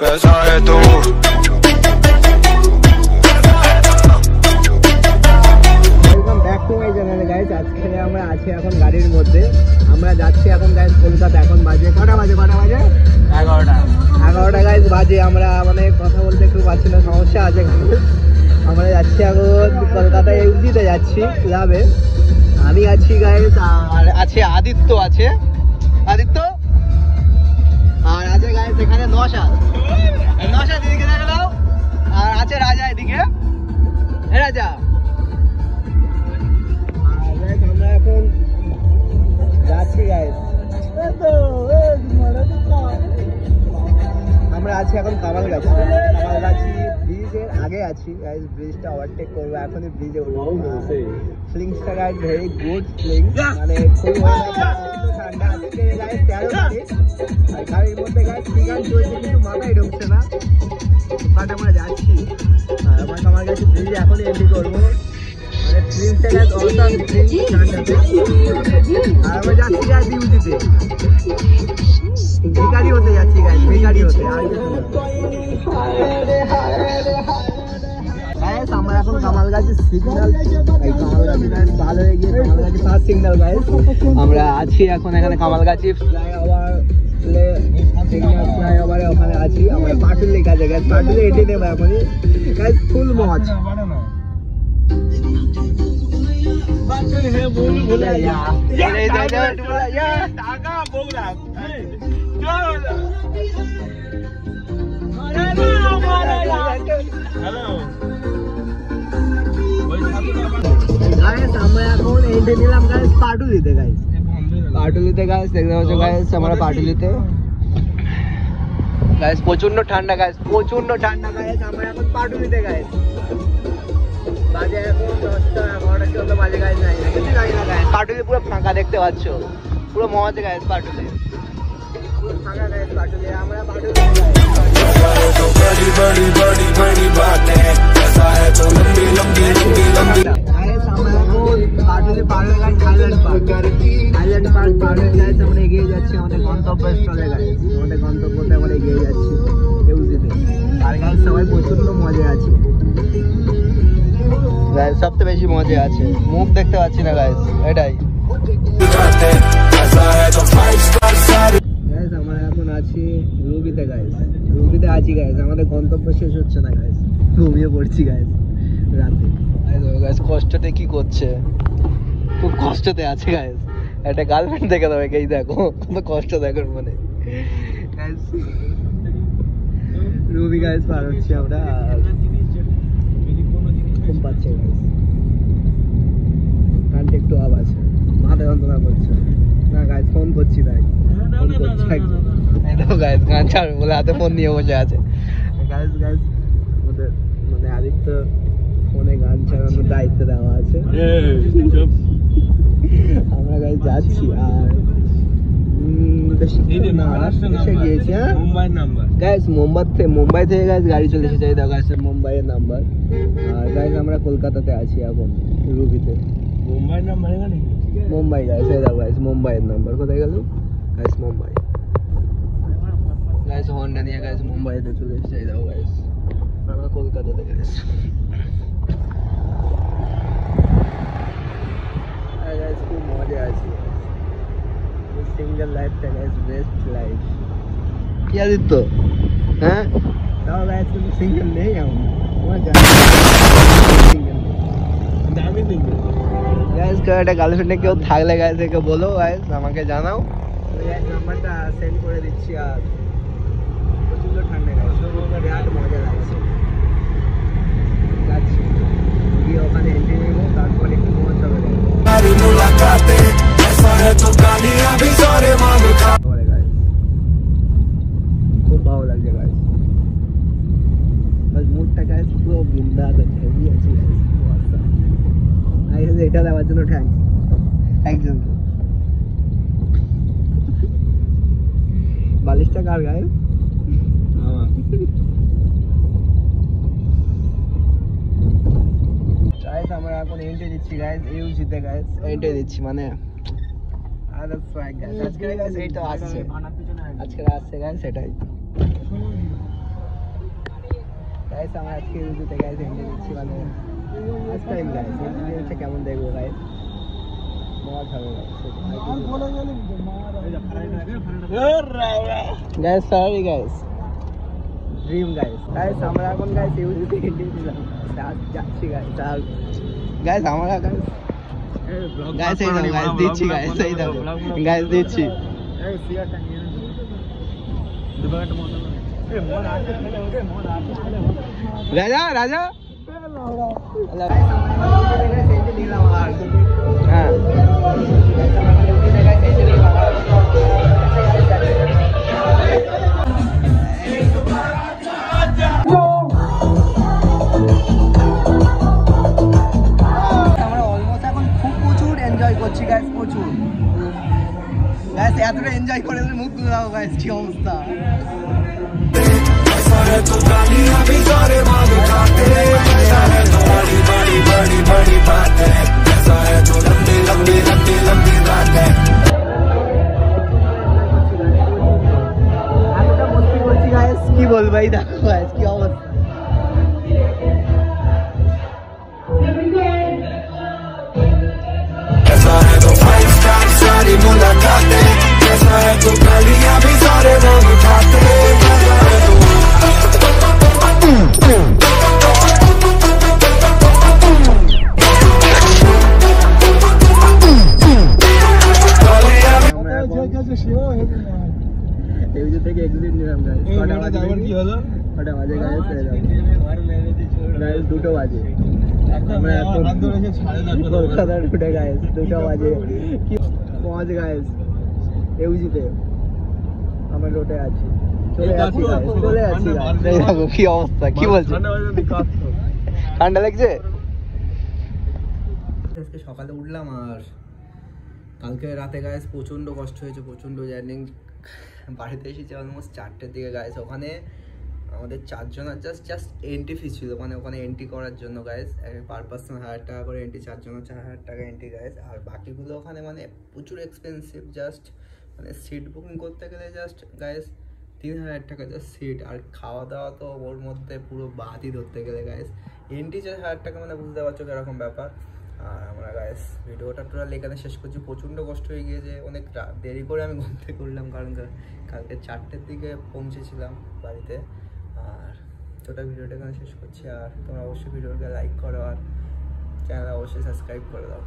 पैसा है तो welcome back to my channel guys. আজকে আমরা আছি এখন গাড়ির মধ্যে, আমরা যাচ্ছি এখন গাইস কলকাতা। এখন বাজে কটা বাজে 11টা গাইস বাজে। আমরা মানে কথা বলতে একটু পাচ্ছি না, সমস্যা আছে। আমরা যাচ্ছি এখন কলকাতায়, এমজিতে যাচ্ছি ক্লাবে। আমি আছি গাইস, আর আছে আদিত্য, আদিত্য আর আছে গাইস এখানে নশা এদিকে দেখা দাও, আর আছে রাজা এদিকে। রাজা আমরা এখন যাচ্ছি গাইস। আমরা আছি এখন কামালগাছি ব্রিজের আগে আছি গাইস। ব্রিজটা ওভারটেক করবো, এখনই ব্রিজে উঠবো। ফিলিংসটা গাইস ভেরি গুড ফিলিংস, মানে খুবই ঠান্ডা। আজকে গাইস 13 তারিখ, আর গাড়ির মধ্যে গাইস গান চলছে কিন্তু মাথায় ঢুকছে না। বাট আমরা যাচ্ছি, আর আমার কামালগাছি ব্রিজে এখনই এন্ট্রি করবো। মানে ফিলিংসটা গাইস অসাম ফিলিংস ঠান্ডাতে। আর আমরা যাচ্ছি গাইস ইউজিতে, ভিখারি হতে যাচ্ছি গাইস, ভিখারি হতে। গাইস আমরা এখন কামালগাছি সিগন্যাল, এই কামালগাছি গাইস ভালো হয়ে গিয়ে কামালগাছি ফার্স্ট সিগন্যাল গাইস। আমরা আছি এখন এখানে কামালগাছি ফ্লাইওভার, সিগন্যাল ফ্লাইওভারে ওখানে আছি আমরা। পাটুলি কাছে গাইস, পাটুলি এটি নেবো এখনই গাইস, ফুল মজ। আমরা এখন এন্ট্রি নিলাম গাইস পাটুলিতে গাইস, দেখতে পাচ্ছ গাইস আমরা পাটুলিতে গাইস। প্রচন্ড ঠান্ডা গাইস, আমরা এখন পাটুলিতে গাইস। বাজে এখন 10টা 11টার জন্য বাজে গাইস। নাই গাইস পাটুলি পুরো ফাঁকা দেখতে পাচ্ছ, পুরো মজা গাইস। পাটুলি পুরো ফাঁকা গাইস পাটুলি। আমরা পাটুলি আইল্যান্ড পার্ক পার হয়ে গাইস আমরা এগিয়ে যাচ্ছি আমাদের গন্তব্যস্থলে গাইস। আমাদের গন্তব্যতে আমরা এগিয়ে যাচ্ছি ইউজিতে। আর গাইস সবাই প্রচন্ড মজা আছে গাইস, সবচেয়ে বেশি মজা আছে। মুখ দেখতে পাচ্ছি না গাইস, এটাই গাইস। আমরা এখন আছি রুবিতে গাইস, রুবিতে আছি গাইস। আমাদের গন্তব্য শেষ হচ্ছে না গাইস, ঘুমিয়ে পড়ছি গাইস রাতে। গাইস কষ্টতে কি করছে, খুব কষ্টতে আছে গাইস। একটা গার্লফ্রেন্ড দেখে দেবে, এই দেখো কত কষ্ট দেখো মানে গাইস। রুবি গাইস পার হচ্ছি আমরা, ঘুম পাচ্ছে গাইস। কানটা একটু আওয়াজ, মাথা যন্ত্রণা করছে না গাইস। ফোন করছি তাই, ফোন করছে একজন। দেখো গাইস গান ছাড়বে বলে হাতে ফোন নিয়ে বসে আছে গাইস। ওদের মানে আদিত্য ফোনে গান চালানোর দায়িত্ব দেওয়া আছে। আমরা গাইস যাচ্ছি, আর মুম্বাই থেকে গাইস গাড়ি চলে এসেছে। দেখো গাইস মুম্বাইয়ের নাম্বার। আর গাইস আমরা কলকাতাতে আছি এখন রুবিতে। মুম্বাই গাইস, এই দেখো গাইস মুম্বাইয়ের নাম্বার। কোথায় গেল গাইস? মুম্বাই গাইস, হন্ডা নিয়ে গাইস মুম্বাইতে চলে এসেছে। এই দেখো গাইস আমরা কলকাতাতে গাইস। গাইস খুব মজা আছে। সিঙ্গেল লাইফটা গাইস বেস্ট লাইফ। কি আদিত্য? হ্যাঁ তাও গাইস কিন্তু সিঙ্গেল নেই এখন। আমার সিঙ্গেল দামি সিঙ্গেল গাইস। একটা গার্লফ্রেন্ডে কেউ থাকলে গাইস একে বলো গাইস, আমাকে জানাও। গাইস নাম্বারটা সেন্ড করে দিচ্ছি। আর প্রচন্ড ঠান্ডা গাইস, বিরাট মজা লাগছে। যাচ্ছি গিয়ে ওখানে এন্ট্রি নেবো, তারপর একটু মজা হবে। খুব ভালো লাগছে গাইস। মুডটা গাইস পুরো বিন্দাস হেভি আছে গাইস। এটা দেওয়ার জন্য থ্যাঙ্কস একজনকে। বালিশটা কার গাইস? গাইস আমরা এখন এন্ট্রি দিচ্ছি গাইস ইউজিতে গাইস। এন্ট্রি দিচ্ছি মানে আদার সোয়াগ গাইস। আজকে গাইস এই তো আসছে, আজকে আসছে গাইস। সেটাই আমার আজকে ভিডিওতে গাইস এন্ট্রি দিচ্ছি, মানে ফার্স্ট টাইম গাইস এন্ট্রি দিচ্ছে, কেমন দেখবো গাইস, মজা হবে guys. Sorry guys, dream guys. Guys আমরা এখন গাইস ইউজিতে এন্ট্রি দিলাম, যাচ্ছি গাইস। আর গাইস আমরা গাইস গাইস এই দাও গাইস, দিচ্ছি গাইস, এই দাও গাইস, দিচ্ছি। রাজা রাজা হ্যাঁ এনজয় করছি গাইস, প্রচুর গাইস। এতটা এনজয় করে মুখ গুলাও গাইস, কি অবস্থা। এতটা মস্তি করছি গাইস, কি বলবো, এই দেখো গাইস কি অবস্থা। থেকে এক্সিট নিলাম গাইস, কটা বাজে কি হলো, কটা বাজে গাইস, গাইস 2টো বাজে। আমরা এখন কলকাতার রুটে গাইস, 2টো বাজে কি পৌঁছ গাইস এউজিতে, আমরা রোডে আছি, চলে যাচ্ছি গাইস, চলে যাচ্ছি গাইস। এই দেখো কি অবস্থা, কি বলছো, ঠান্ডা লাগছে। আজকে সকালে উঠলাম আর কালকে রাতে গাইস প্রচন্ড কষ্ট হয়েছে, প্রচন্ড জার্নি। বাড়িতে এসেছি অলমোস্ট 4টের দিকে গাইস। ওখানে আমাদের 4 জনের জাস্ট এন্ট্রি ফিস ছিল, মানে ওখানে এন্ট্রি করার জন্য গাইস পার পার্সন 1000 টাকা করে এন্ট্রি, 4 জনের 4000 টাকা এন্ট্রি গাইস। আর বাকিগুলো ওখানে মানে প্রচুর এক্সপেন্সিভ, জাস্ট মানে সিট বুকিং করতে গেলে জাস্ট গাইস 3000 টাকা জাস্ট সিট, আর খাওয়া দাওয়া তো ওর মধ্যে পুরো বাদই ধরতে গেলে গাইস। এন্ট্রি 4000 টাকা, মানে বুঝতে পারছো এরকম ব্যাপার। আর আমরা গাইস ভিডিওটা টোটাল এখানে শেষ করছি। প্রচণ্ড কষ্ট হয়ে গিয়েছে, অনেক দেরি করে আমি ঘুম থেকে উঠলাম, কারণ কালকে 4টের দিকে পৌঁছেছিলাম বাড়িতে। আর টোটাল ভিডিওটা এখানে শেষ করছি। আর তোমরা অবশ্যই ভিডিওটা লাইক করো আর চ্যানেল অবশ্যই সাবস্ক্রাইব করে দাও।